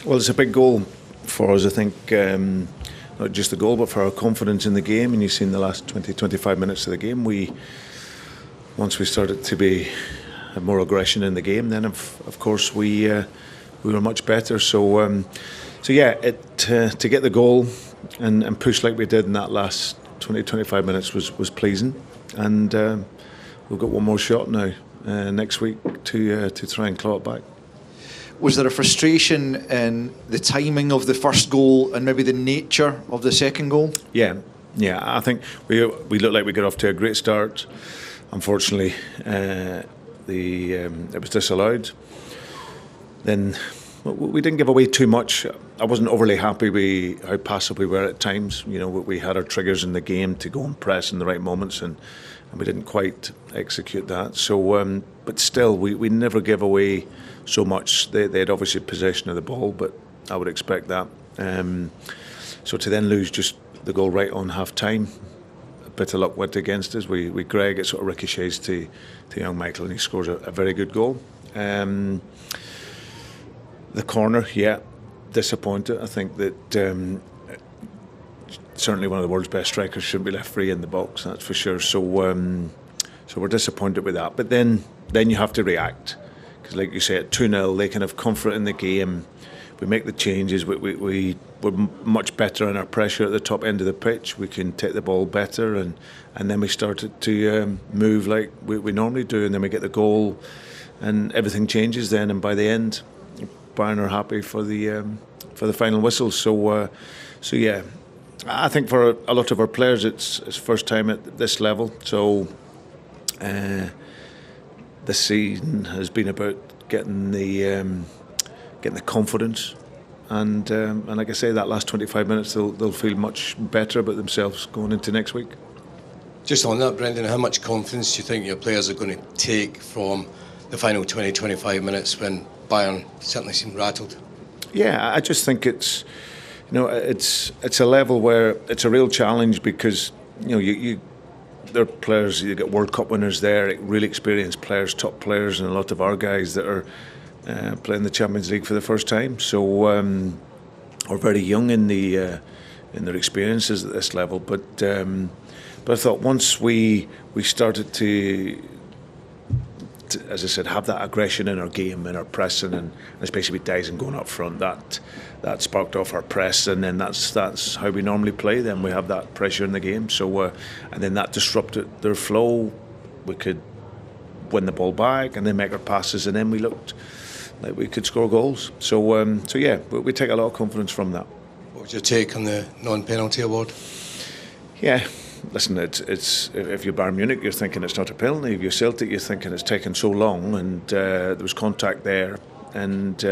Well, it's a big goal for us, I think. Not just the goal, but for our confidence in the game. And you've seen the last 20-25 minutes of the game. Once we started to have more aggression in the game, then of course we were much better. So yeah, to get the goal and push like we did in that last 20-25 minutes was pleasing. And we've got one more shot now next week to try and claw it back. Was there a frustration in the timing of the first goal and maybe the nature of the second goal? Yeah. I think we looked like we got off to a great start. Unfortunately, it was disallowed. Then we didn't give away too much. I wasn't overly happy with how passive we were at times. You know, we had our triggers in the game to go and press in the right moments, and we didn't quite execute that. So, but still, we never give away so much. They had obviously possession of the ball, but I would expect that. So to then lose just the goal right on half time, a bit of luck went against us. We Greg, it sort of ricochets to young Michael, and he scores a very good goal. The corner, yeah, disappointed. I think that certainly one of the world's best strikers shouldn't be left free in the box, that's for sure. So we're disappointed with that. But then you have to react, because like you said, 2-0, they can have comfort in the game. We make the changes. We're much better in our pressure at the top end of the pitch. We can take the ball better, and then we started to move like we normally do, and then we get the goal, and everything changes then. And by the end, Bayern are happy for the final whistle. So yeah, I think for a lot of our players, it's first time at this level. So this season has been about getting the confidence, and like I say, that last 25 minutes they'll feel much better about themselves going into next week. Just on that, Brendan, how much confidence do you think your players are going to take from the final 20-25 minutes when Bayern certainly seemed rattled? Yeah, I just think it's a level where it's a real challenge, because there are players, you get World Cup winners there, really experienced players, top players, and a lot of our guys that are playing the Champions League for the first time. So are very young in their experiences at this level. But I thought once we started to, as I said, have that aggression in our game, in our pressing, and especially with Daizen going up front, that sparked off our press, and then that's how we normally play. Then we have that pressure in the game. So and then that disrupted their flow. We could win the ball back and then make our passes, and then we looked like we could score goals. So yeah, we take a lot of confidence from that. What was your take on the non-penalty award? Yeah. Listen, it's if you're Bayern Munich, you're thinking it's not a penalty. If you're Celtic, you're thinking it's taken so long, and there was contact there. And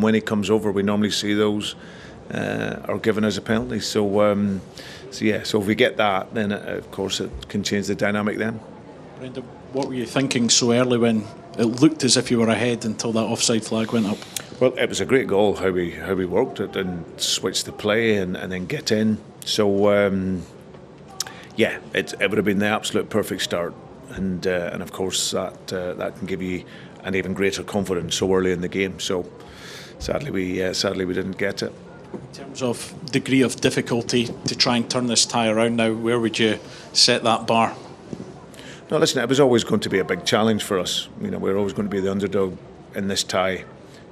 when he comes over, we normally see those are given as a penalty. So yeah. So if we get that, then of course it can change the dynamic then. Brendan, what were you thinking so early when it looked as if you were ahead until that offside flag went up? Well, it was a great goal how we worked it and switched the play and then get in. So. Yeah, it would have been the absolute perfect start, and of course that can give you an even greater confidence so early in the game. So sadly we didn't get it. In terms of degree of difficulty to try and turn this tie around now, where would you set that bar? No, listen, it was always going to be a big challenge for us. We're always going to be the underdog in this tie.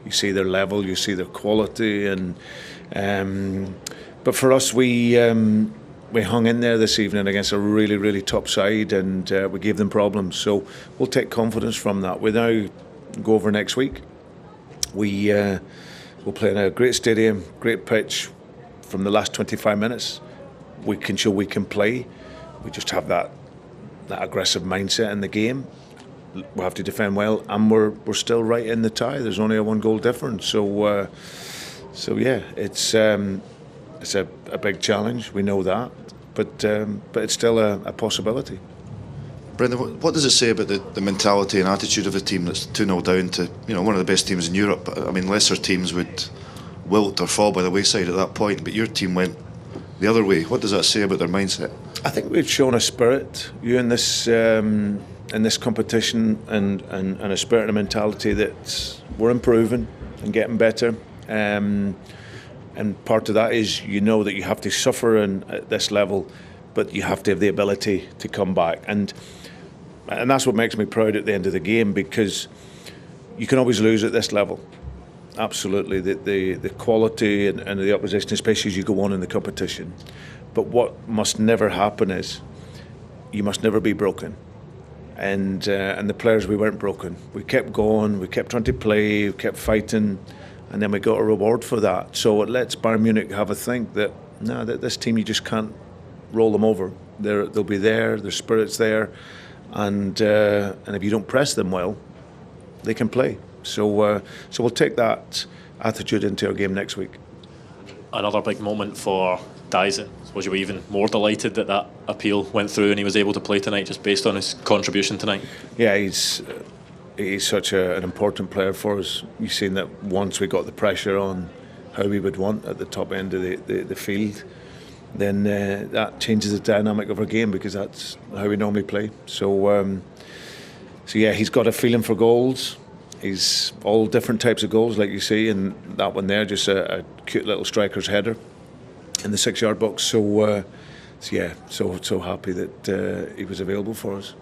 You see their level, you see their quality, and but for us, we hung in there this evening against a really, really top side, and we gave them problems. So we'll take confidence from that. We now go over next week. We'll play in a great stadium, great pitch. From the last 25 minutes, we can show we can play. We just have that aggressive mindset in the game. We'll have to defend well, and we're still right in the tie. There's only a 1-goal difference. So yeah, it's a big challenge. We know that, but it's still a possibility. Brendan, what does it say about the mentality and attitude of a team that's 2-0 down to one of the best teams in Europe? I mean, lesser teams would wilt or fall by the wayside at that point, but your team went the other way. What does that say about their mindset? I think we've shown a spirit in this competition, and a spirit and a mentality that we're improving and getting better. And part of that is, you know, that you have to suffer at this level, but you have to have the ability to come back. And that's what makes me proud at the end of the game, because you can always lose at this level. Absolutely, the quality and the opposition, especially as you go on in the competition. But what must never happen is you must never be broken. And the players, we weren't broken. We kept going, we kept trying to play, we kept fighting, and then we got a reward for that. So it lets Bayern Munich have a think that, no, that this team, you just can't roll them over. They'll be there, their spirit's there, and if you don't press them well, they can play. So we'll take that attitude into our game next week. Another big moment for Daizen. Was you even more delighted that appeal went through and he was able to play tonight, just based on his contribution tonight? Yeah, he's such an important player for us. You've seen that once we got the pressure on how we would want at the top end of the field, then that changes the dynamic of our game, because that's how we normally play. So yeah, he's got a feeling for goals. He's all different types of goals, like you see, and that one there, just a cute little striker's header in the 6-yard box. So yeah, so happy that he was available for us.